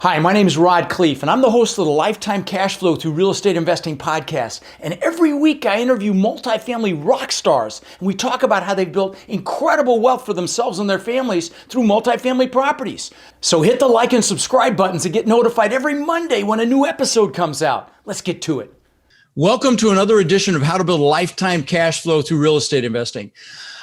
Hi, my name is Rod Khleif, and I'm the host of the Lifetime Cash Flow Through Real Estate Investing podcast. And every week I interview multifamily rock stars, and we talk about how they've built incredible wealth for themselves and their families through multifamily properties. So hit the like and subscribe buttons to get notified every Monday when a new episode comes out. Let's get to it. Welcome to another edition of How to Build Lifetime Cash Flow Through Real Estate Investing.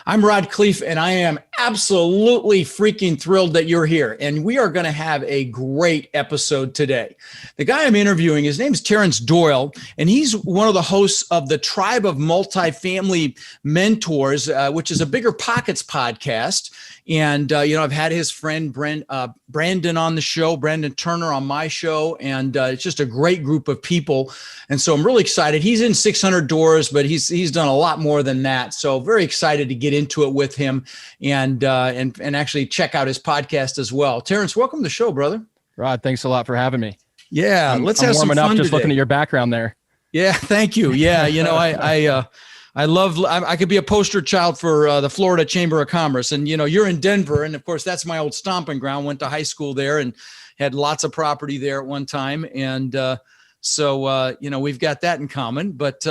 I'm Rod Khleif, and I am absolutely freaking thrilled that you're here. And we are going to have a great episode today. The guy I'm interviewing, his name is Terrance Doyle, and he's one of the hosts of the Tribe of Multifamily Mentors, which is a Bigger Pockets podcast. And, I've had his friend Brandon on the show, Brandon Turner on my show, and it's just a great group of people. And so I'm really excited. He's in 600 doors, but he's done a lot more than that. So very excited to get into it with him and actually check out his podcast as well. Terrance, welcome to the show, brother. Rod, thanks a lot for having me. Yeah, let's have some fun up just today. looking at your background there. Yeah, thank you. Yeah, I could be a poster child for the Florida Chamber of Commerce. And, you're in Denver. And of course, that's my old stomping ground. Went to high school there and had lots of property there at one time. And so we've got that in common. But,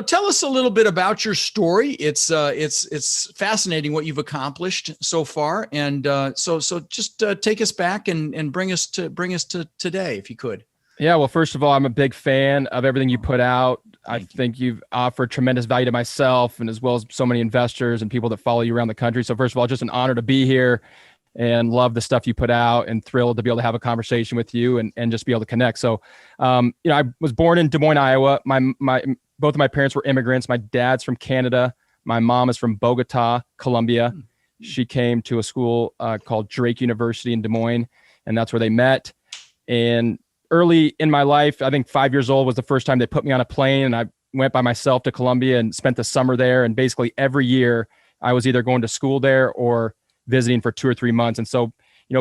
tell us a little bit about your story. It's fascinating what you've accomplished so far. And so just take us back and bring us to today, if you could. Yeah, well, first of all, I'm a big fan of everything you put out. I think you've offered tremendous value to myself and as well as so many investors and people that follow you around the country. So first of all, just an honor to be here and love the stuff you put out and thrilled to be able to have a conversation with you and just be able to connect. So, I was born in Des Moines, Iowa. Both of my parents were immigrants. My dad's from Canada. My mom is from Bogota, Colombia. She came to a school called Drake University in Des Moines, and that's where they met. And early in my life, I think 5 years old was the first time they put me on a plane, and I went by myself to Colombia and spent the summer there. And basically every year I was either going to school there or visiting for 2 or 3 months. And so,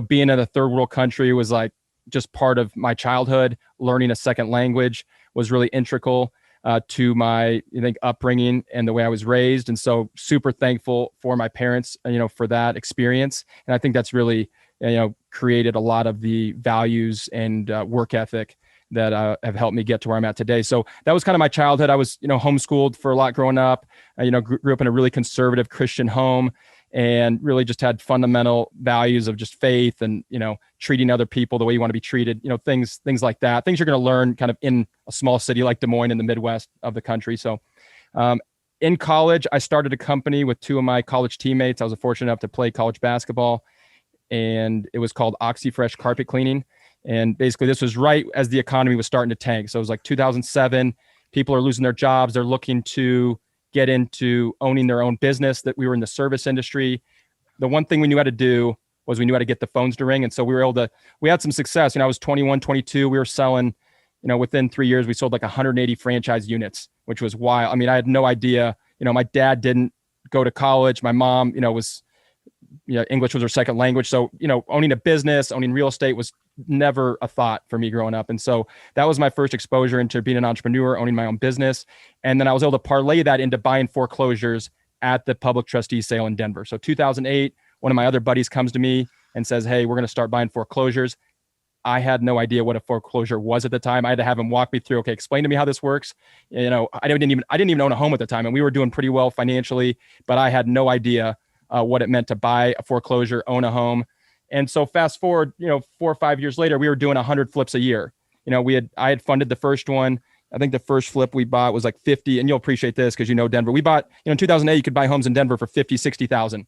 being in a third world country was like just part of my childhood. Learning a second language was really integral to my, upbringing and the way I was raised. And so super thankful for my parents, for that experience. And I think that's really, created a lot of the values and work ethic that have helped me get to where I'm at today. So that was kind of my childhood. I was, homeschooled for a lot growing up. Grew up in a really conservative Christian home and really just had fundamental values of just faith and, treating other people the way you want to be treated, things like that, things you're going to learn kind of in a small city like Des Moines in the Midwest of the country. So in college, I started a company with two of my college teammates. I was fortunate enough to play college basketball, and it was called OxyFresh Carpet Cleaning. And basically this was right as the economy was starting to tank. So it was like 2007, people are losing their jobs. They're looking to get into owning their own business. That we were in the service industry. The one thing we knew how to do was we knew how to get the phones to ring. And so we had some success. I was 21, 22. We were selling, within 3 years, we sold like 180 franchise units, which was wild. I mean, I had no idea, my dad didn't go to college. My mom, was, English was her second language. So, owning a business, owning real estate was never a thought for me growing up. And so that was my first exposure into being an entrepreneur, owning my own business. And then I was able to parlay that into buying foreclosures at the public trustee sale in Denver. So 2008, one of my other buddies comes to me and says, "Hey, we're going to start buying foreclosures." I had no idea what a foreclosure was at the time. I had to have him walk me through, okay, explain to me how this works. I didn't even own a home at the time, and we were doing pretty well financially, but I had no idea what it meant to buy a foreclosure, own a home. And so fast forward, 4 or 5 years later, we were doing 100 flips a year. I had funded the first one. I think the first flip we bought was like 50, and you'll appreciate this because Denver. We bought, in 2008, you could buy homes in Denver for 50, 60,000.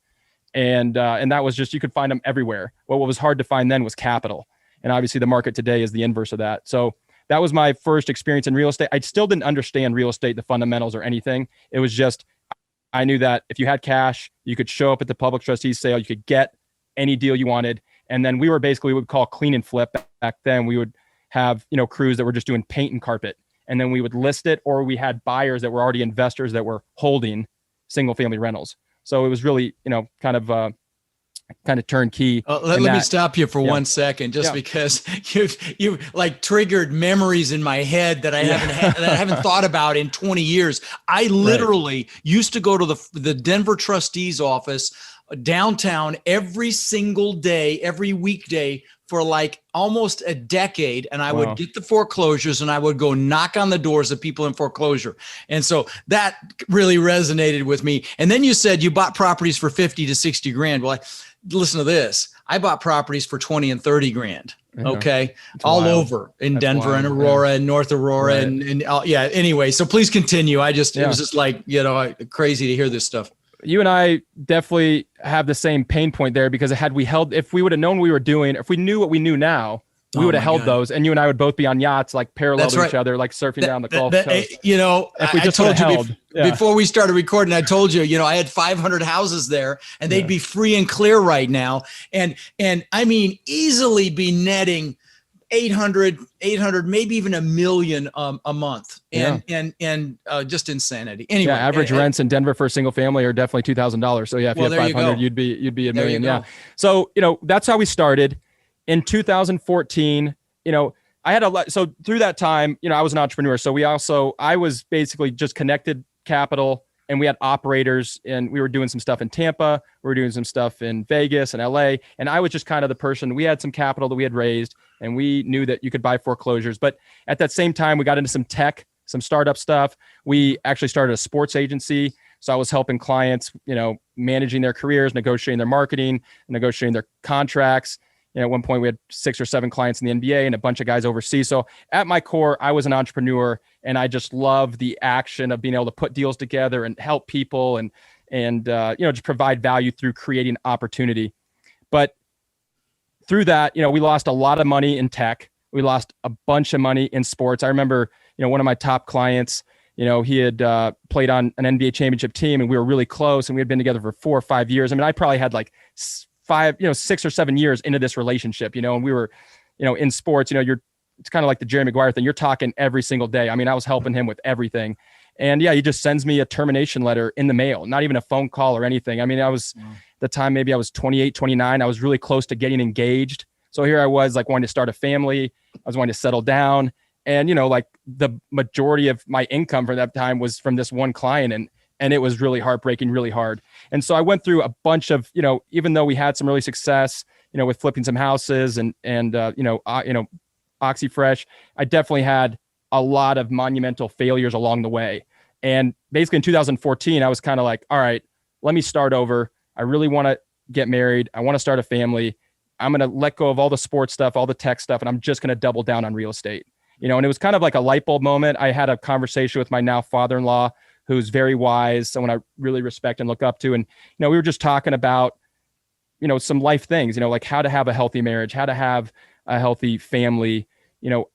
And that was just, you could find them everywhere. What was hard to find then was capital. And obviously the market today is the inverse of that. So that was my first experience in real estate. I still didn't understand real estate, the fundamentals or anything. It was just, I knew that if you had cash, you could show up at the public trustees sale, you could get any deal you wanted. And then we were basically what we would call clean and flip. Back then we would have, crews that were just doing paint and carpet. And then we would list it, or we had buyers that were already investors that were holding single family rentals. So it was really, kind of turnkey. Let me stop you for 1 second, just because you've like triggered memories in my head that I haven't thought about in 20 years. I literally used to go to the Denver trustee's office downtown every single day, every weekday for like almost a decade, and I Wow. would get the foreclosures and I would go knock on the doors of people in foreclosure. And so that really resonated with me. And then you said you bought properties for 50 to 60 grand. Well, listen to this. I bought properties for 20 and 30 grand. Okay. All over in Denver and Aurora and North Aurora and yeah. Anyway, so please continue. It was just like, crazy to hear this stuff. You and I definitely have the same pain point there, because if we would have known what we were doing, if we knew what we knew now, we would have held those, and you and I would both be on yachts, like parallel to each other, like surfing down the Gulf Coast. If we just told you before we started recording, I told you, I had 500 houses there, and they'd be free and clear right now. And I mean, easily be netting 800, maybe even $1 million a month, and just insanity. Anyway, average rents in Denver for a single family are definitely $2,000. So if you had 500, you'd be $1 million. Yeah. So that's how we started. In 2014, I had a lot. So through that time, I was an entrepreneur. So I was basically just connected capital, and we had operators, and we were doing some stuff in Tampa. We were doing some stuff in Vegas and LA. And I was just kind of the person. We had some capital that we had raised, and we knew that you could buy foreclosures. But at that same time, we got into some tech, some startup stuff. We actually started a sports agency. So I was helping clients, managing their careers, negotiating their marketing, negotiating their contracts. At one point we had 6 or 7 clients in the NBA and a bunch of guys overseas. So at my core, I was an entrepreneur, and I just love the action of being able to put deals together and help people and just provide value through creating opportunity. But through that, we lost a lot of money in tech. We lost a bunch of money in sports. I remember, one of my top clients, he had played on an NBA championship team, and we were really close, and we had been together for 4 or 5 years. I mean, I probably had like 6 or 7 years into this relationship, and we were, in sports, it's kind of like the Jerry Maguire thing. You're talking every single day. I mean, I was helping him with everything. And he just sends me a termination letter in the mail, not even a phone call or anything. I mean, I was at the time, maybe I was 28, 29. I was really close to getting engaged. So here I was, like, wanting to start a family. I was wanting to settle down. And, like, the majority of my income for that time was from this one client. And it was really heartbreaking, really hard. And so I went through a bunch of, even though we had some really success, with flipping some houses and OxyFresh, I definitely had a lot of monumental failures along the way. And basically in 2014, I was kind of like, all right, let me start over. I really want to get married. I want to start a family. I'm going to let go of all the sports stuff, all the tech stuff, and I'm just going to double down on real estate. And it was kind of like a light bulb moment. I had a conversation with my now father-in-law, who's very wise, someone I really respect and look up to. And, we were just talking about, some life things, like how to have a healthy marriage, how to have a healthy family,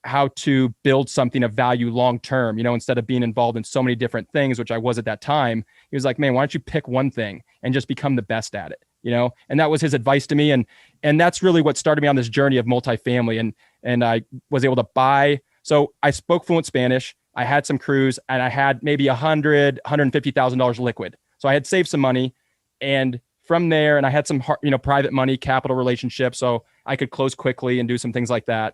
how to build something of value long-term, instead of being involved in so many different things, which I was at that time. He was like, man, why don't you pick one thing and just become the best at it? And that was his advice to me. And that's really what started me on this journey of multifamily. And I was able to buy. So I spoke fluent Spanish. I had some crews, and I had maybe $150,000 liquid. So I had saved some money, and from there, and I had some, private money, capital relationships, so I could close quickly and do some things like that.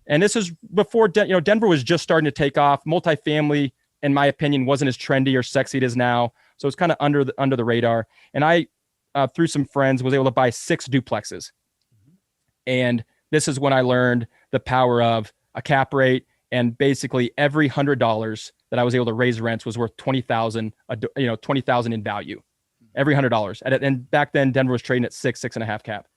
And this is before, Denver was just starting to take off. Multifamily, in my opinion, wasn't as trendy or sexy as it is now. So it's kind of under the radar. And I, through some friends, was able to buy 6 duplexes. And this is when I learned the power of a cap rate. And basically every $100 that I was able to raise rents was worth $20,000, $20,000 in value, every $100. And back then Denver was trading at 6.5 cap.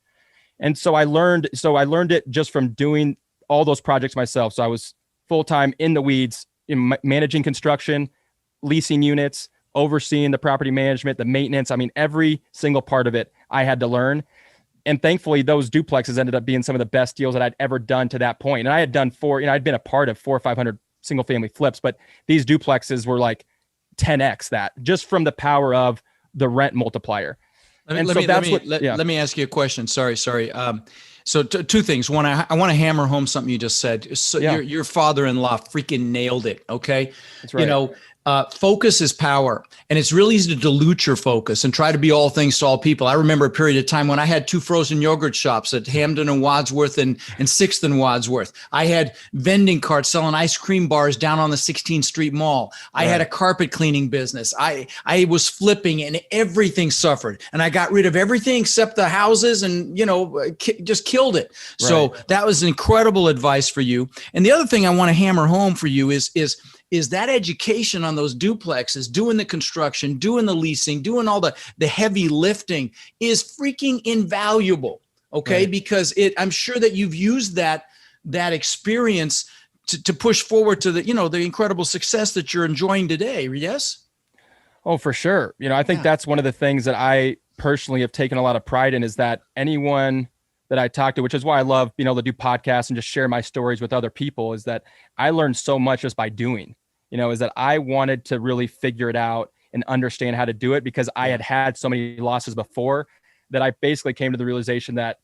And so I learned it just from doing all those projects myself. So I was full-time in the weeds, managing construction, leasing units, overseeing the property management, the maintenance. I mean, every single part of it I had to learn. And thankfully, those duplexes ended up being some of the best deals that I'd ever done to that point. And I had done I'd been a part of 400 or 500 single family flips, but these duplexes were like 10x that, just from the power of the rent multiplier. Let me ask you a question. Sorry. So two things. One, I want to hammer home something you just said. So your father-in-law freaking nailed it. Okay. That's right. Focus is power, and it's really easy to dilute your focus and try to be all things to all people. I remember a period of time when I had 2 frozen yogurt shops at Hamden and Wadsworth and 6th and Wadsworth. I had vending carts selling ice cream bars down on the 16th Street Mall. I had a carpet cleaning business. I was flipping, and everything suffered. And I got rid of everything except the houses, and just killed it. Right. So that was incredible advice for you. And the other thing I want to hammer home for you is that education on those duplexes, doing the construction, doing the leasing, doing all the heavy lifting is freaking invaluable. Okay. Right. Because I'm sure that you've used that experience to push forward to the incredible success that you're enjoying today. Yes. Oh, for sure. I think that's one of the things that I personally have taken a lot of pride in, is that anyone that I talk to, which is why I love being able to do podcasts and just share my stories with other people, is that I learned so much just by doing. Is that I wanted to really figure it out and understand how to do it, because I had so many losses before that I basically came to the realization that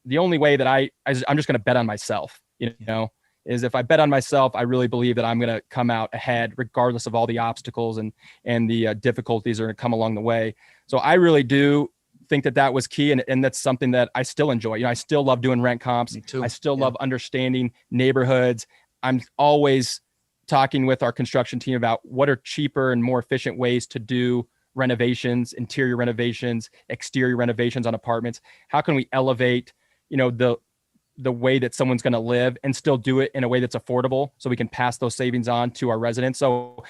the only way that I'm just going to bet on myself, is if I bet on myself, I really believe that I'm going to come out ahead regardless of all the obstacles and the difficulties that are going to come along the way. So I really do think that was key. And that's something that I still enjoy. I still love doing rent comps. Me too. I still love understanding neighborhoods. I'm always talking with our construction team about what are cheaper and more efficient ways to do renovations, interior renovations, exterior renovations on apartments. How can we elevate, the way that someone's going to live and still do it in a way that's affordable, so we can pass those savings on to our residents. So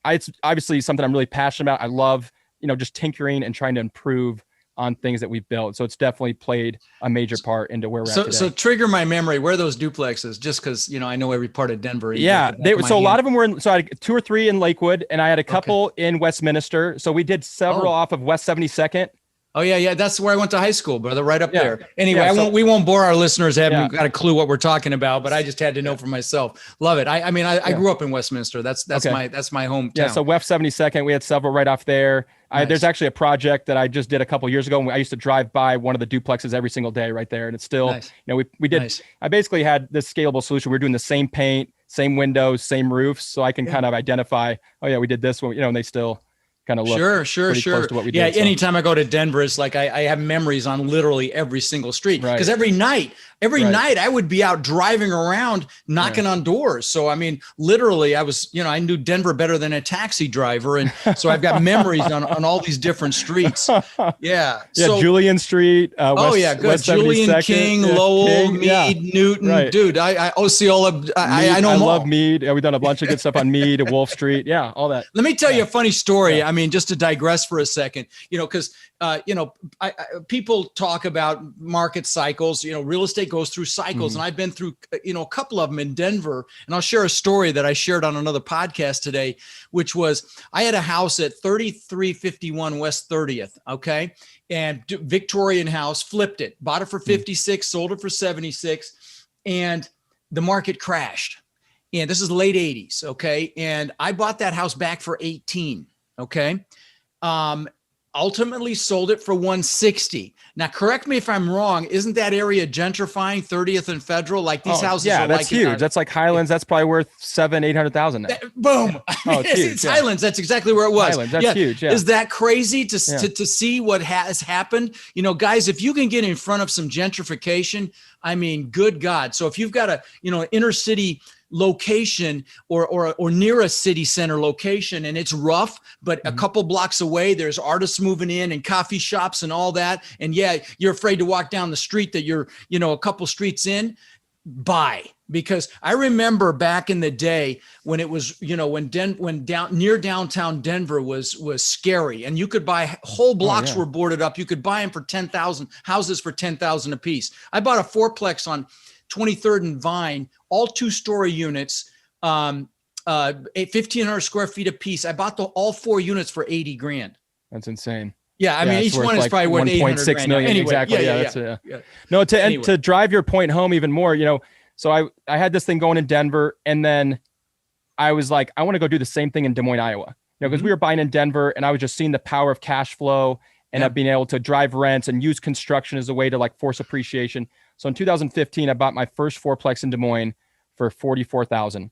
it's obviously something I'm really passionate about. I love, just tinkering and trying to improve on things that we've built. So it's definitely played a major part into where we're at today. So trigger my memory. Where are those duplexes? Just because, I know every part of Denver. Yeah. A lot of them were I had 2 or 3 in Lakewood, and I had a couple in Westminster. So we did several off of West 72nd. Oh yeah. That's where I went to high school, brother. Right up there. Anyway, we won't bore our listeners. Haven't got a clue what we're talking about, but I just had to know for myself. Love it. I grew up in Westminster. That's my hometown. Yeah. So West 72nd, we had several right off there. Nice. There's actually a project that I just did a couple of years ago, and I used to drive by one of the duplexes every single day right there. And it's still, nice. We did, nice. I basically had this scalable solution. We were doing the same paint, same windows, same roofs. So I can kind of identify, we did this one, and they still kind of look sure. Close to what we did. Yeah. Anytime I go to Denver, it's like I have memories on literally every single street, because every night I would be out driving around, knocking on doors. So, literally I was, I knew Denver better than a taxi driver. And so I've got memories on all these different streets. Yeah. So, Julian Street. Good. West Julian, King, Lowell, Meade, Newton, dude, Osceola. I know them all. I love Meade. We've done a bunch of good stuff on Meade, Wolf Street. Yeah. All that. Let me tell you a funny story. Just to digress for a second, because, people talk about market cycles, real estate goes through cycles. And I've been through, a couple of them in Denver. And I'll share a story that I shared on another podcast today, which was I had a house at 3351 West 30th. Okay. And Victorian house, flipped it, bought it for 56, sold it for 76. And the market crashed. And this is late 80s. Okay. And I bought that house back for 18. Okay. Ultimately sold it for 160. Now, correct me if I'm wrong. Isn't that area gentrifying, 30th and Federal? Like these houses are that's huge. That's like Highlands. That's probably worth $700,000-800,000 now. Boom. It's huge. Highlands. That's exactly where it was. Highlands. That's huge. Yeah. Is that crazy to see what has happened? Guys, if you can get in front of some gentrification, good God. So if you've got a, inner city location or near a city center location, and it's rough, but a couple blocks away, there's artists moving in and coffee shops and all that. And you're afraid to walk down the street that you're, a couple streets in, buy. Because I remember back in the day when it was, when down near downtown Denver was scary, and you could buy whole blocks were boarded up. You could buy them for 10,000 houses for 10,000 a piece. I bought a fourplex on 23rd and Vine, all 2-story units, 1,500 square feet a piece. I bought all 4 units for $80,000. That's insane. Yeah, each one is probably worth $800,000 million. Anyway, exactly. No, to drive your point home even more, so I had this thing going in Denver, and then I was like, I want to go do the same thing in Des Moines, Iowa. Because we were buying in Denver, and I was just seeing the power of cash flow and being able to drive rents and use construction as a way to force appreciation. So in 2015, I bought my first fourplex in Des Moines for $44,000.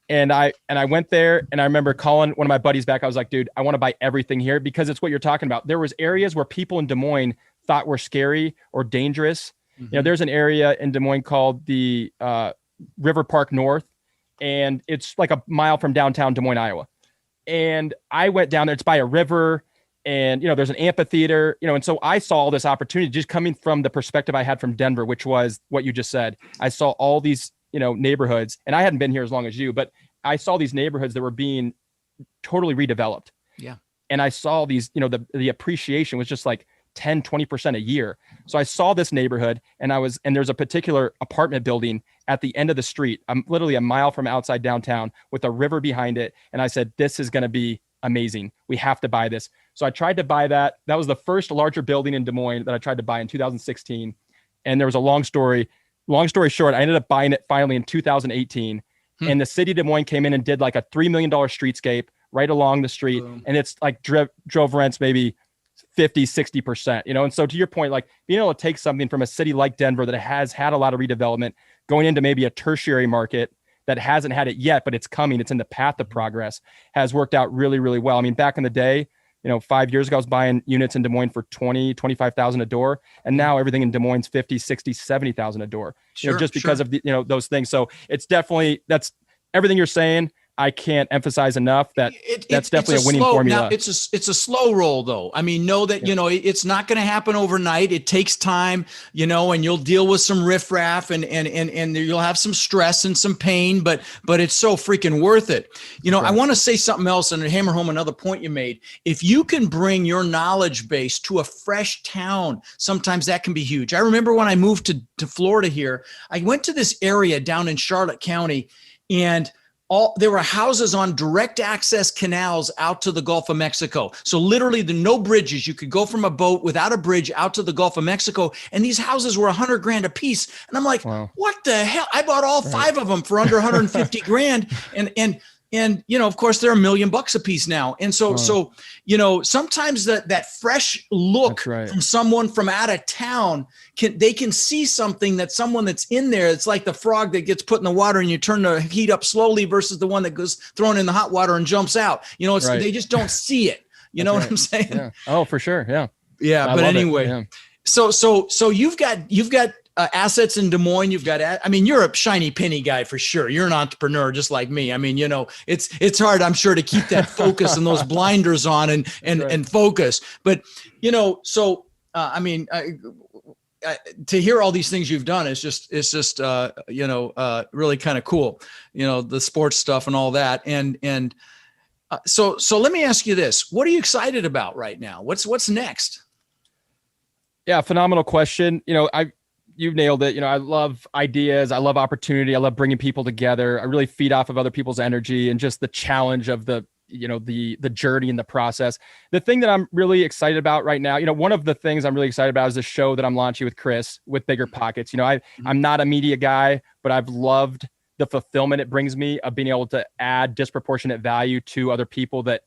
And I went there, and I remember calling one of my buddies back. I was like, dude, I want to buy everything here, because it's what you're talking about. There was areas where people in Des Moines thought were scary or dangerous. Mm-hmm. There's an area in Des Moines called the River Park North, and it's like a mile from downtown Des Moines, Iowa. And I went down there. It's by a river, and there's an amphitheater, and so I saw all this opportunity just coming from the perspective I had from Denver, which was what you just said. I saw all these neighborhoods, and I hadn't been here as long as you, but I saw these neighborhoods that were being totally redeveloped. Yeah. And I saw these, the appreciation was just like 10-20% a year. So I saw this neighborhood, and there's a particular apartment building at the end of the street. I'm literally a mile from outside downtown with a river behind it. And I said, this is going to be amazing. We have to buy this. So I tried to buy that. That was the first larger building in Des Moines that I tried to buy in 2016. And there was a long story short, I ended up buying it finally in 2018. And the city of Des Moines came in and did like a $3 million streetscape right along the street. Boom. And it's like drove rents maybe 50-60%, and so to your point, like being able to take something from a city like Denver that has had a lot of redevelopment, going into maybe a tertiary market that hasn't had it yet, but it's coming, it's in the path of progress, has worked out really, really well. I mean, back in the day, 5 years ago, I was buying units in Des Moines for $20,000-$25,000 a door. And now everything in Des Moines, $50,000, $60,000, $70,000 a door, just because of the, those things. So it's definitely, that's everything you're saying. I can't emphasize enough that that's definitely a winning formula. Now, it's a slow roll, though. I mean, know that, it's not going to happen overnight. It takes time, and you'll deal with some riffraff and you'll have some stress and some pain, but it's so freaking worth it. Right. I want to say something else and hammer home another point you made. If you can bring your knowledge base to a fresh town, sometimes that can be huge. I remember when I moved to Florida here, I went to this area down in Charlotte County, and there were houses on direct access canals out to the Gulf of Mexico. So literally no bridges. You could go from a boat without a bridge out to the Gulf of Mexico. And these houses were $100,000 a piece. And I'm like, wow, what the hell? I bought all 5 of them for under $150,000. And of course, they're $1 million a piece now. And so, sometimes that fresh look from someone from out of town they can see something that someone that's in there. It's like the frog that gets put in the water and you turn the heat up slowly versus the one that goes thrown in the hot water and jumps out. They just don't see it. You know what I'm saying? Yeah. Oh, for sure. Yeah. Yeah. But anyway, so you've got assets in Des Moines. You've got, you're a shiny penny guy for sure. You're an entrepreneur just like me. It's hard, I'm sure, to keep that focus and those blinders on and focus. But, to hear all these things you've done is just really kind of cool, the sports stuff and all that. So let me ask you this. What are you excited about right now? What's next? Yeah. Phenomenal question. You've nailed it. I love ideas. I love opportunity. I love bringing people together. I really feed off of other people's energy and just the challenge of the journey and the process. The thing that I'm really excited about right now, one of the things I'm really excited about is the show that I'm launching with Chris with Bigger Pockets. I'm not a media guy, but I've loved the fulfillment it brings me of being able to add disproportionate value to other people that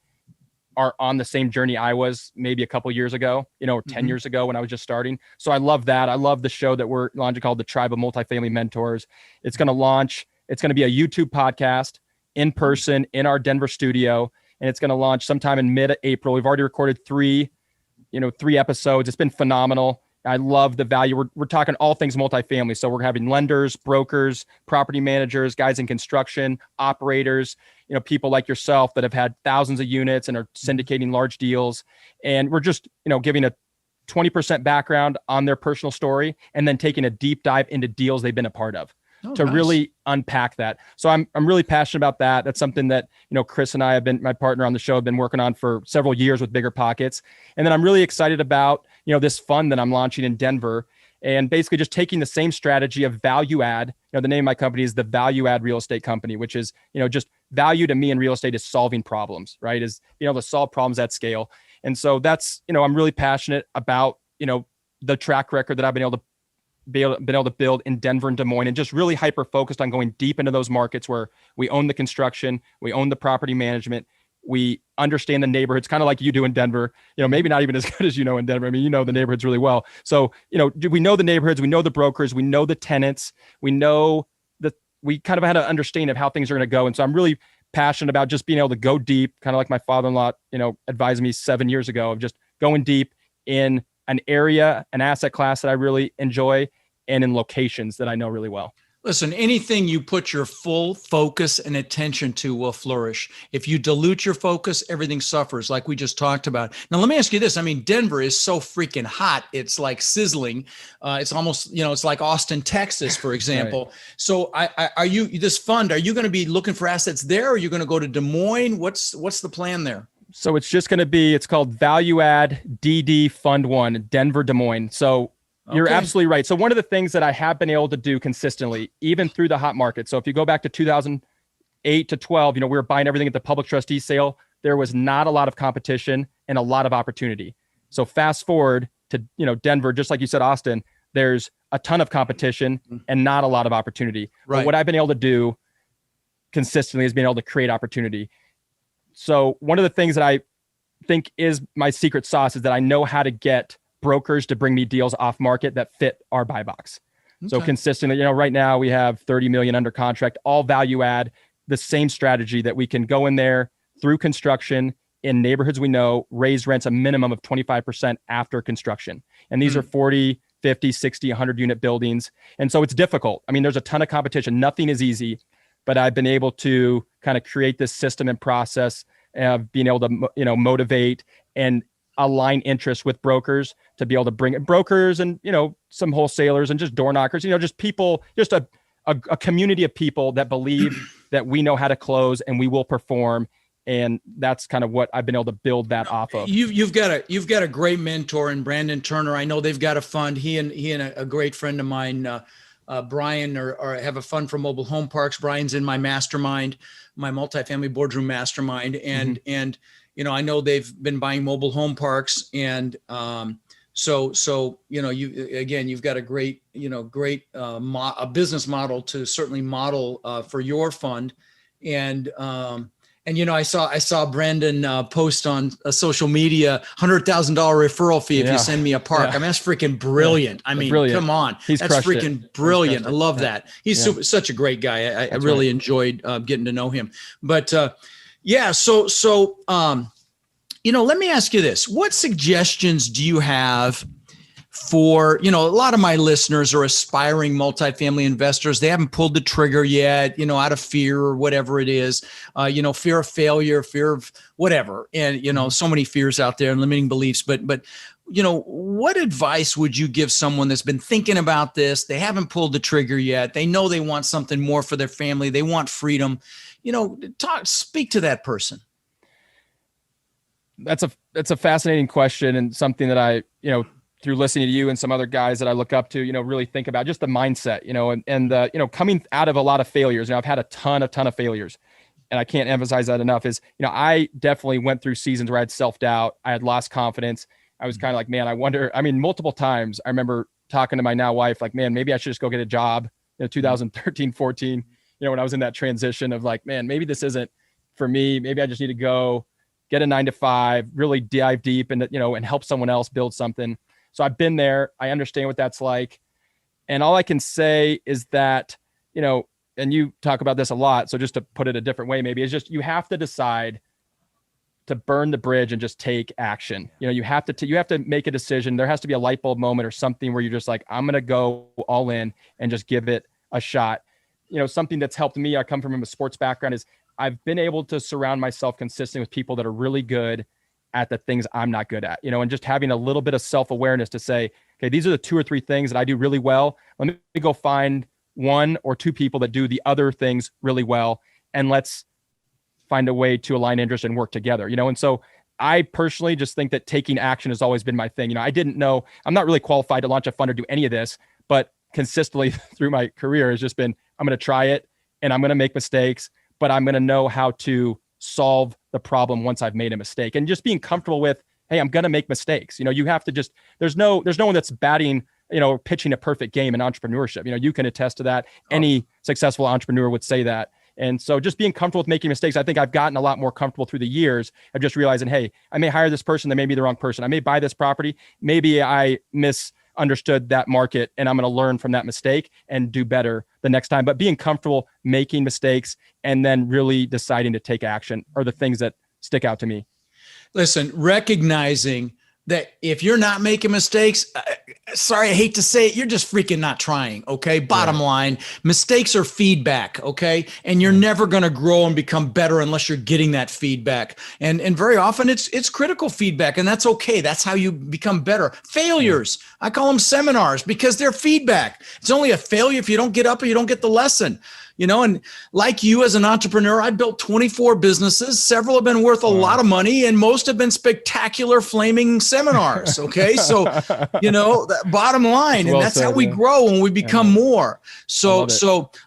are on the same journey I was maybe a couple years ago, or 10 years ago when I was just starting. So I love that. I love the show that we're launching called The Tribe of Multifamily Mentors. It's going to launch. It's going to be a YouTube podcast in person in our Denver studio. And it's going to launch sometime in mid-April. We've already recorded 3 episodes. It's been phenomenal. I love the value. We're talking all things multifamily. So we're having lenders, brokers, property managers, guys in construction, operators, people like yourself that have had thousands of units and are syndicating large deals. And we're just, giving a 20% background on their personal story and then taking a deep dive into deals they've been a part of to really unpack that. So I'm really passionate about that. That's something that, Chris and I my partner on the show, have been working on for several years with Bigger Pockets. And then I'm really excited about, this fund that I'm launching in Denver, and basically just taking the same strategy of value add. The name of my company is the Value Add Real Estate Company, which is, just value to me in real estate is solving problems, right? Is being able to solve problems at scale. And so that's, I'm really passionate about, the track record that I've been able to build in Denver and Des Moines, and just really hyper focused on going deep into those markets where we own the construction, we own the property management, we understand the neighborhoods, kind of like you do in Denver, maybe not even as good as in Denver. The neighborhoods really well. So, we know the neighborhoods, we know the brokers, we know the tenants, we know we kind of had an understanding of how things are going to go. And so I'm really passionate about just being able to go deep, kind of like my father-in-law, advised me 7 years ago, of just going deep in an area, an asset class that I really enjoy, and in locations that I know really well. Listen, anything you put your full focus and attention to will flourish. If you dilute your focus, everything suffers, like we just talked about. Now, let me ask you this. I mean, Denver is so freaking hot. It's like sizzling. It's almost, it's like Austin, Texas, for example. Right. So are you going to be looking for assets there? Or are you going to go to Des Moines? What's the plan there? So it's just going to be, it's called Value Add DD Fund 1, Denver, Des Moines. So you're absolutely right. So one of the things that I have been able to do consistently, even through the hot market. So if you go back to 2008 to 12, we were buying everything at the public trustee sale. There was not a lot of competition and a lot of opportunity. So fast forward to, Denver, just like you said, Austin, there's a ton of competition and not a lot of opportunity. Right. But what I've been able to do consistently is being able to create opportunity. So one of the things that I think is my secret sauce is that I know how to get brokers to bring me deals off market that fit our buy box. Okay. So consistently, right now we have 30 million under contract, all value add, the same strategy that we can go in there through construction in neighborhoods we know, raise rents a minimum of 25% after construction. And these are 40, 50, 60, 100 unit buildings. And so it's difficult. I mean, there's a ton of competition. Nothing is easy, but I've been able to kind of create this system and process of being able to, motivate and align interests with brokers to be able to bring in brokers and, some wholesalers and just door knockers, just people, just a community of people that believe that we know how to close and we will perform. And that's kind of what I've been able to build that off of. You've got a great mentor in Brandon Turner. I know they've got a fund. He and a great friend of mine, Brian, or have a fund for mobile home parks. Brian's in my mastermind, my multifamily boardroom mastermind. And, I know they've been buying mobile home parks. And, so, you've got a great, a business model to certainly model, for your fund. And, I saw Brandon post on social media, $100,000 referral fee if you send me a park. I mean, that's freaking brilliant. I mean, come on, that's freaking brilliant. I love that. He's such a great guy. I really enjoyed getting to know him. But let me ask you this: what suggestions do you have for, a lot of my listeners are aspiring multifamily investors. They haven't pulled the trigger yet, out of fear or whatever it is, fear of failure, fear of whatever. And, so many fears out there and limiting beliefs, but, what advice would you give someone that's been thinking about this? They haven't pulled the trigger yet. They know they want something more for their family. They want freedom, speak to that person. That's a fascinating question, and something that I, through listening to you and some other guys that I look up to, really think about just the mindset, and coming out of a lot of failures. I've had a ton of failures, and I can't emphasize that enough. Is, I definitely went through seasons where I had self-doubt. I had lost confidence. I was kind of like, man, I wonder, multiple times I remember talking to my now wife, like, man, maybe I should just go get a job, 2013, 14, when I was in that transition of like, man, maybe this isn't for me. Maybe I just need to go get a 9-to-5, really dive deep and, and help someone else build something. So I've been there. I understand what that's like. And all I can say is that, and you talk about this a lot, so just to put it a different way, maybe, is just, you have to decide to burn the bridge and just take action. You have to make a decision. There has to be a light bulb moment or something where you're just like, I'm going to go all in and just give it a shot. Something that's helped me, I come from a sports background, is I've been able to surround myself consistently with people that are really good at the things I'm not good at, and just having a little bit of self-awareness to say, okay, these are the 2 or 3 things that I do really well. Let me go find 1 or 2 people that do the other things really well, and let's find a way to align interest and work together, and so I personally just think that taking action has always been my thing. I didn't know, I'm not really qualified to launch a fund or do any of this, but consistently through my career has just been, I'm going to try it and I'm going to make mistakes, but I'm going to know how to solve the problem once I've made a mistake, and just being comfortable with, hey, I'm going to make mistakes. You have to just, there's no one that's batting, pitching a perfect game in entrepreneurship. You can attest to that. Any successful entrepreneur would say that. And so just being comfortable with making mistakes, I think I've gotten a lot more comfortable through the years of just realizing, hey, I may hire this person, they may be the wrong person. I may buy this property. Maybe I miss understood that market, and I'm going to learn from that mistake and do better the next time. But being comfortable making mistakes and then really deciding to take action are the things that stick out to me. Listen, recognizing that if you're not making mistakes, sorry, I hate to say it, you're just freaking not trying. Okay. Bottom line, mistakes are feedback. Okay. And you're never going to grow and become better unless you're getting that feedback. And very often it's critical feedback, and that's okay. That's how you become better. Failures, I call them seminars because they're feedback. It's only a failure if you don't get up or you don't get the lesson. And like you as an entrepreneur, I built 24 businesses. Several have been worth a lot of money, and most have been spectacular flaming seminars. Okay. So, bottom line, and that's how we grow when we become more. So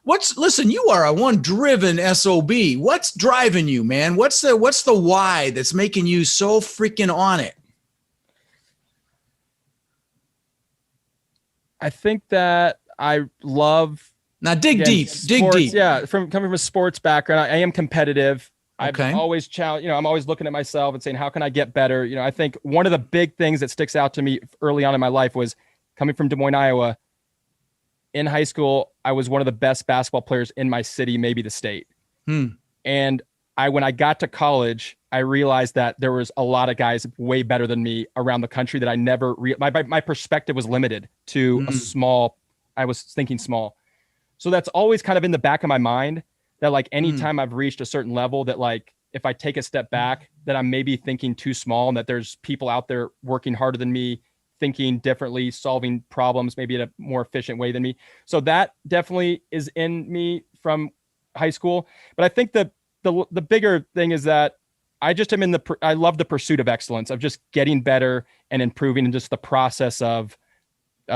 listen, you are a one driven SOB. What's driving you, man? What's the why that's making you so freaking on it? I think that I love. Now dig deep. Yeah, coming from a sports background, I am competitive. I've always challenged, I'm always looking at myself and saying, how can I get better? I think one of the big things that sticks out to me early on in my life was coming from Des Moines, Iowa. In high school, I was one of the best basketball players in my city, maybe the state. And when I got to college, I realized that there was a lot of guys way better than me around the country that I never, my perspective was limited to I was thinking small. So that's always kind of in the back of my mind that like anytime I've reached a certain level that like, if I take a step back, that I'm maybe thinking too small and that there's people out there working harder than me, thinking differently, solving problems, maybe in a more efficient way than me. So that definitely is in me from high school. But I think the bigger thing is that I just am I love the pursuit of excellence, of just getting better and improving, and just the process of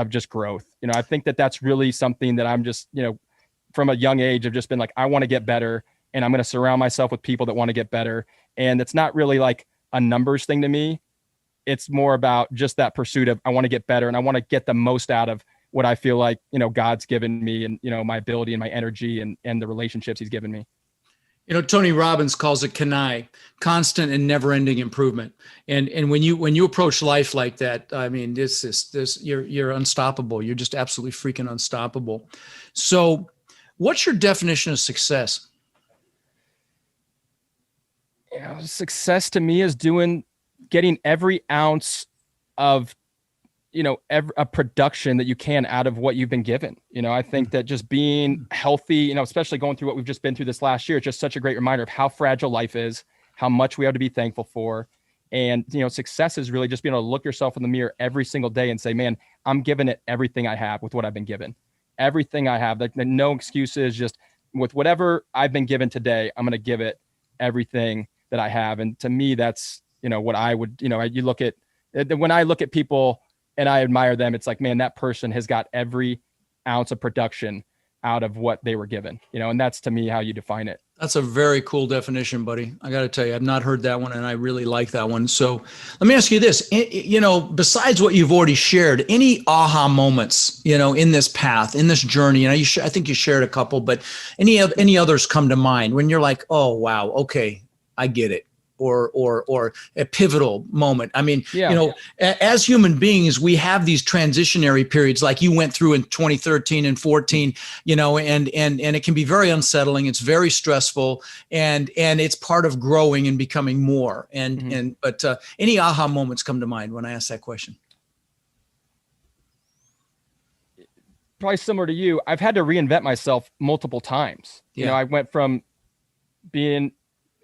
just growth. I think that that's really something that I'm just, from a young age, I've just been like, I want to get better, and I'm going to surround myself with people that want to get better. And it's not really like a numbers thing to me. It's more about just that pursuit of, I want to get better, and I want to get the most out of what I feel like, God's given me, and, my ability and my energy and the relationships he's given me. Tony Robbins calls it CANI, constant and never-ending improvement. And when you approach life like that, I mean, you're unstoppable. You're just absolutely freaking unstoppable. So, what's your definition of success? Success to me is getting every ounce of a production that you can out of what you've been given. I think that just being healthy, especially going through what we've just been through this last year, it's just such a great reminder of how fragile life is, how much we have to be thankful for. And, success is really just being able to look yourself in the mirror every single day and say, man, I'm giving it everything I have with what I've been given. Everything I have, like no excuses, just with whatever I've been given today, I'm going to give it everything that I have. And to me, that's, what I would, when I look at people and I admire them, it's like, man, that person has got every ounce of production out of what they were given, and that's to me how you define it. That's a very cool definition, buddy. I got to tell you, I've not heard that one, and I really like that one. So let me ask you this, besides what you've already shared, any aha moments, in this path, in this journey, I think you shared a couple, but any others come to mind when you're like, oh, wow, okay, I get it. Or a pivotal moment. I mean, as human beings, we have these transitionary periods like you went through in 2013 and 14, and it can be very unsettling. It's very stressful, and it's part of growing and becoming more. But any aha moments come to mind when I ask that question? Probably similar to you. I've had to reinvent myself multiple times. I went from being,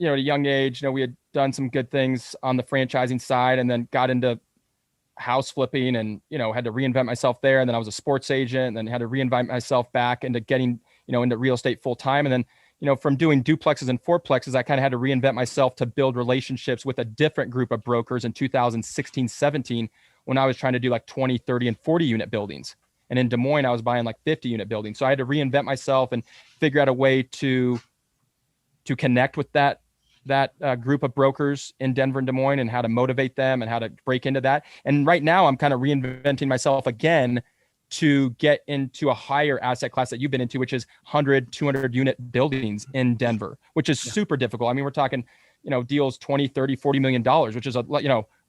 at a young age, we had done some good things on the franchising side, and then got into house flipping and, had to reinvent myself there. And then I was a sports agent, and then had to reinvent myself back into getting, into real estate full time. And then, from doing duplexes and fourplexes, I kind of had to reinvent myself to build relationships with a different group of brokers in 2016, 17, when I was trying to do like 20, 30 and 40 unit buildings. And in Des Moines, I was buying like 50 unit buildings. So I had to reinvent myself and figure out a way to connect with that group of brokers in Denver and Des Moines, and how to motivate them and how to break into that. And right now I'm kind of reinventing myself again to get into a higher asset class that you've been into, which is 100, 200 unit buildings in Denver, which is super difficult. I mean, we're talking, deals 20, 30, $40 million, which is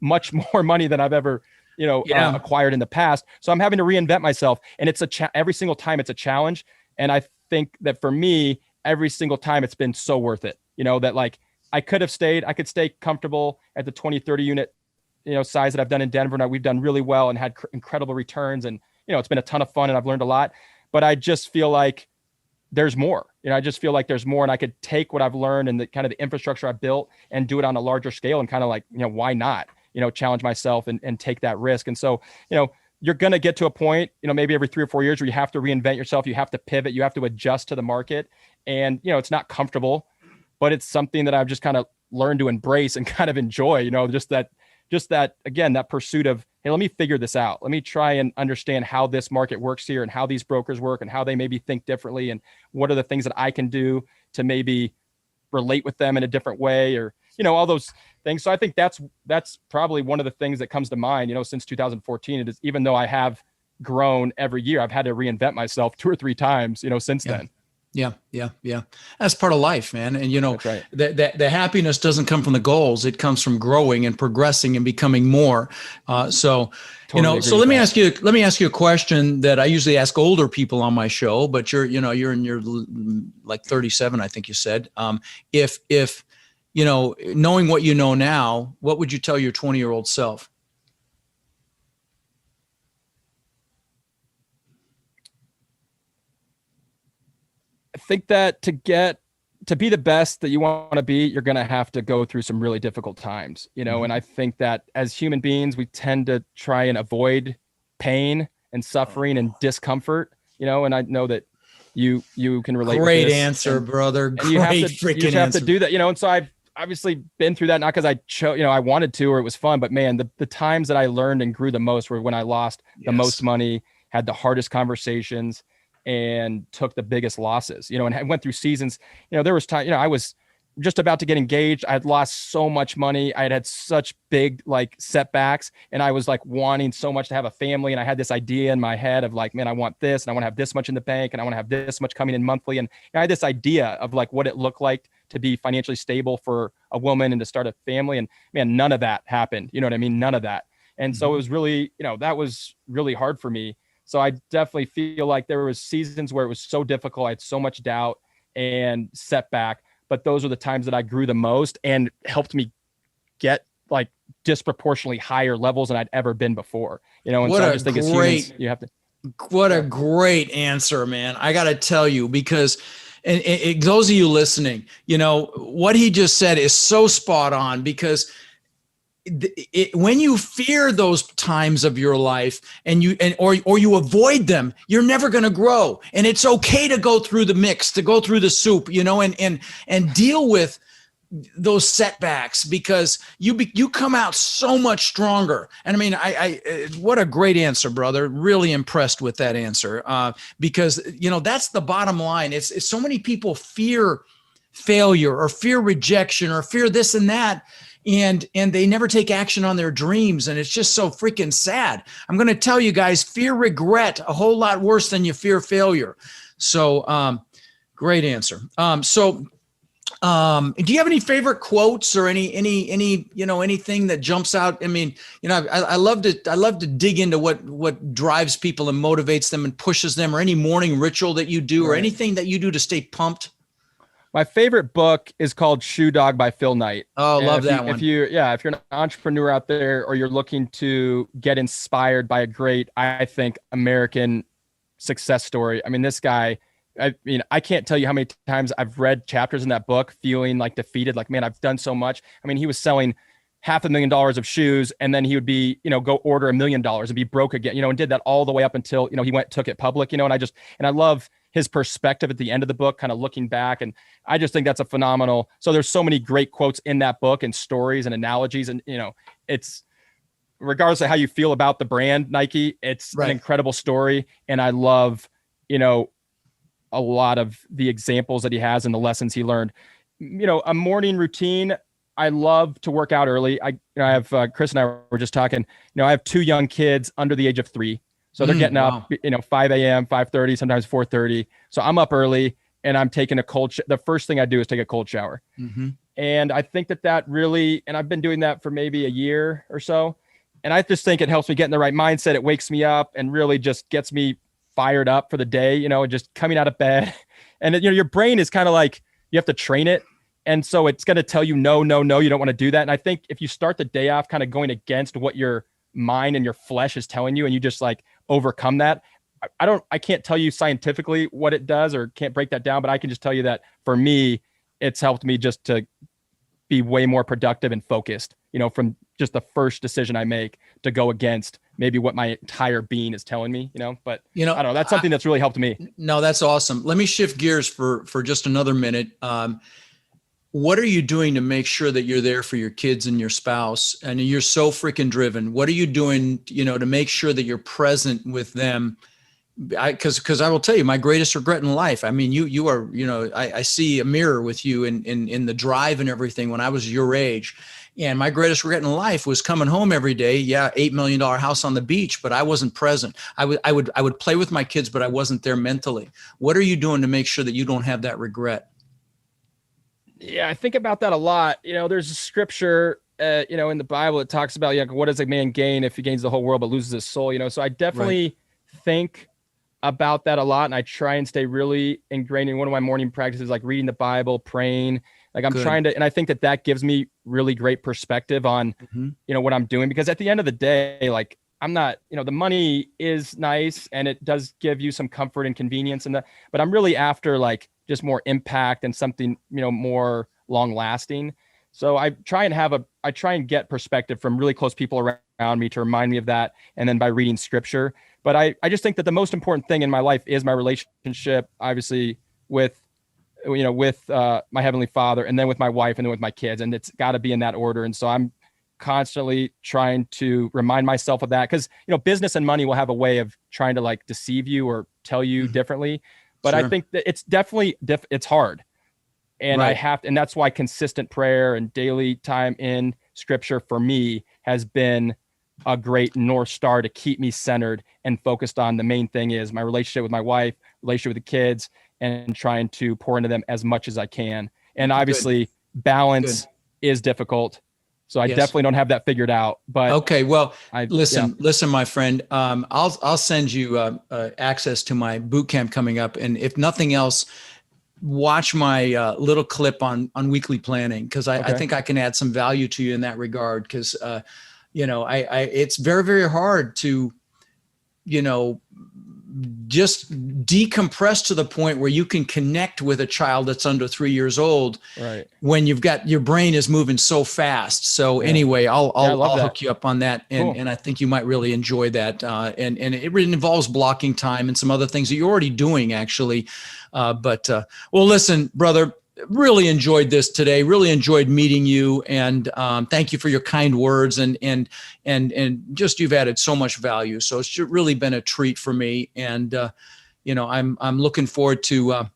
much more money than I've ever, Yeah. acquired in the past. So I'm having to reinvent myself, and it's every single time it's a challenge. And I think that for me, every single time it's been so worth it, that like I could stay comfortable at the 20, 30 unit, size that I've done in Denver. And we've done really well and had incredible returns. And, it's been a ton of fun and I've learned a lot, but I just feel like there's more. I just feel like there's more, and I could take what I've learned and the kind of the infrastructure I built and do it on a larger scale, and kind of like, why not, challenge myself and take that risk. And so, you're going to get to a point, maybe every 3 or 4 years, where you have to reinvent yourself. You have to pivot, you have to adjust to the market. And, it's not comfortable, but it's something that I've just kind of learned to embrace and kind of enjoy, just that, again, that pursuit of, hey, let me figure this out. Let me try and understand how this market works here and how these brokers work and how they maybe think differently. And what are the things that I can do to maybe relate with them in a different way, or, all those things. So I think that's probably one of the things that comes to mind, since 2014. It is, even though I have grown every year, I've had to reinvent myself 2 or 3 times, since then. Yeah. That's part of life, man. And That's right. the happiness doesn't come from the goals; it comes from growing and progressing and becoming more. So let me ask you a question that I usually ask older people on my show. But you're in your like 37, I think you said. If knowing what you know now, what would you tell your 20-year-old self? I think that to be the best that you want to be, you're going to have to go through some really difficult times, and I think that as human beings, we tend to try and avoid pain and suffering and discomfort, and I know that you can relate. Great with this. answer, brother. And Great you have answer. to do that, and so I've obviously been through that, not because I chose, I wanted to, or it was fun, but man, the times that I learned and grew the most were when I lost the most money, had the hardest conversations, and took the biggest losses, and I went through seasons. There was time, I was just about to get engaged. I had lost so much money. I had such big like setbacks, and I was like wanting so much to have a family. And I had this idea in my head of like, man, I want this, and I want to have this much in the bank, and I want to have this much coming in monthly. And I had this idea of like what it looked like to be financially stable for a woman and to start a family. And man, none of that happened. You know what I mean? None of that. And so it was really, that was really hard for me. So I definitely feel like there was seasons where it was so difficult. I had so much doubt and setback, but those are the times that I grew the most and helped me get like disproportionately higher levels than I'd ever been before. And so I just think as humans, you have to. What a great answer, man. I got to tell you, because and those of you listening, what he just said is so spot on, because when you fear those times of your life or you avoid them, you're never going to grow. And it's okay to go through the mix, to go through the soup, and deal with those setbacks, because you come out so much stronger. And I mean, I what a great answer, brother. Really impressed with that answer. Because that's the bottom line. It's so many people fear failure or fear rejection or fear this and that. And they never take action on their dreams. And it's just so freaking sad. I'm going to tell you guys, fear regret a whole lot worse than you fear failure. So, great answer. Do you have any favorite quotes or anything that jumps out? I mean, I love to dig into what drives people and motivates them and pushes them, or any morning ritual that you do, or anything that you do to stay pumped. My favorite book is called Shoe Dog by Phil Knight. Oh, love that one. If you're an entrepreneur out there, or you're looking to get inspired by a great, I think, American success story. I mean, this guy, I can't tell you how many times I've read chapters in that book feeling like defeated, like, man, I've done so much. I mean, he was selling $500,000 of shoes, and then he would be, go order $1 million and be broke again, and did that all the way up until, he took it public, and I love his perspective at the end of the book, kind of looking back. And I just think that's a phenomenal. So there's so many great quotes in that book and stories and analogies. And, it's regardless of how you feel about the brand Nike, it's an incredible story. And I love, a lot of the examples that he has and the lessons he learned. A morning routine. I love to work out early. I have Chris and I were just talking, I have 2 young kids under the age of 3. So they're getting up, 5 a.m., 5:30, sometimes 4:30. So I'm up early, and I'm taking a the first thing I do is take a cold shower. Mm-hmm. And I think that really, and I've been doing that for maybe a year or so. And I just think it helps me get in the right mindset. It wakes me up and really just gets me fired up for the day, and just coming out of bed. And your brain is kind of like, you have to train it. And so it's going to tell you, no, no, no, you don't want to do that. And I think if you start the day off kind of going against what your mind and your flesh is telling you, and you just like overcome that, I can't tell you scientifically what it does or can't break that down, but I can just tell you that for me, it's helped me just to be way more productive and focused, from just the first decision I make to go against maybe what my entire being is telling me, but I don't know, that's something that's really helped me. No, that's awesome. Let me shift gears for just another minute. What are you doing to make sure that you're there for your kids and your spouse? And you're so freaking driven. What are you doing, to make sure that you're present with them? Because I will tell you, my greatest regret in life, I mean, you are, I see a mirror with you in the drive and everything when I was your age. And my greatest regret in life was coming home every day. Yeah, $8 million house on the beach, but I wasn't present. I would play with my kids, but I wasn't there mentally. What are you doing to make sure that you don't have that regret? Yeah, I think about that a lot. There's a scripture, in the Bible, it talks about, what does a man gain if he gains the whole world but loses his soul? So I definitely think about that a lot, and I try and stay really ingrained in one of my morning practices, like reading the Bible, praying. Like I'm trying to, and I think that gives me really great perspective on, what I'm doing, because at the end of the day, like I'm not, the money is nice and it does give you some comfort and convenience but I'm really after like just more impact and something, more long lasting. So I try and get perspective from really close people around me to remind me of that. And then by reading scripture. But I just think that the most important thing in my life is my relationship, obviously with my Heavenly Father, and then with my wife, and then with my kids. And it's got to be in that order. And so I'm constantly trying to remind myself of that, because, business and money will have a way of trying to like deceive you or tell you differently. But I think that it's definitely, it's hard. And and that's why consistent prayer and daily time in scripture for me has been a great North Star to keep me centered and focused on the main thing is my relationship with my wife, relationship with the kids, and trying to pour into them as much as I can. And obviously balance is difficult. So I definitely don't have that figured out, but okay. Well, listen, my friend, I'll send you access to my boot camp coming up. And if nothing else, watch my little clip on weekly planning. Cause I think I can add some value to you in that regard. Cause it's very, very hard to, just decompress to the point where you can connect with a child that's under 3 years old, right? When you've got your brain is moving so fast. So anyway, I'll hook you up on that. And I think you might really enjoy that. And it really involves blocking time and some other things that you're already doing actually. Well, listen, brother, really enjoyed this today. Really enjoyed meeting you, and thank you for your kind words and just you've added so much value. So it's really been a treat for me, and I'm looking forward to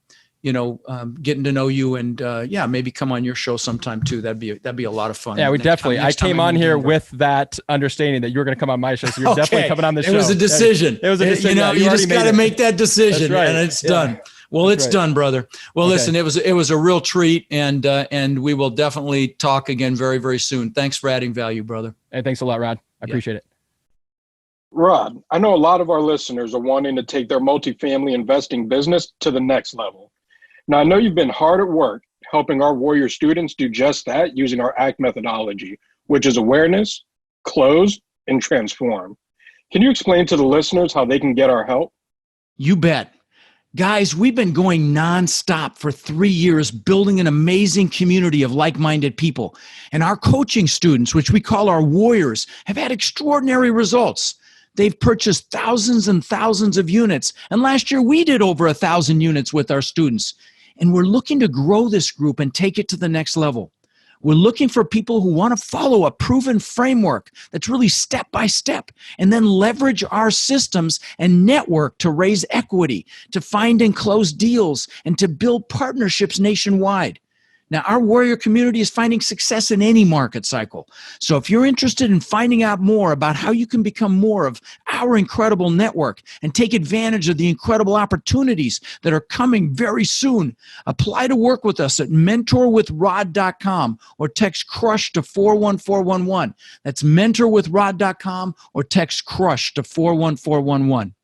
getting to know you, and maybe come on your show sometime too. That'd be a lot of fun. Yeah, we definitely. I came on here with that understanding that you were going to come on my show, so you're definitely coming on the show. It was a decision. It was a decision. You just got to make that decision, and it's done. Well, it's done, brother. Well, listen, it was a real treat, and we will definitely talk again very, very soon. Thanks for adding value, brother. Hey, thanks a lot, Rod. I appreciate it. Rod, I know a lot of our listeners are wanting to take their multifamily investing business to the next level. Now, I know you've been hard at work helping our Warrior students do just that using our ACT methodology, which is awareness, close, and transform. Can you explain to the listeners how they can get our help? You bet. Guys, we've been going nonstop for 3 years, building an amazing community of like-minded people. And our coaching students, which we call our warriors, have had extraordinary results. They've purchased thousands and thousands of units. And last year, we did over 1,000 units with our students. And we're looking to grow this group and take it to the next level. We're looking for people who want to follow a proven framework that's really step by step, and then leverage our systems and network to raise equity, to find and close deals, and to build partnerships nationwide. Now, our warrior community is finding success in any market cycle. So if you're interested in finding out more about how you can become more of our incredible network and take advantage of the incredible opportunities that are coming very soon, apply to work with us at mentorwithrod.com or text CRUSH to 41411. That's mentorwithrod.com or text CRUSH to 41411.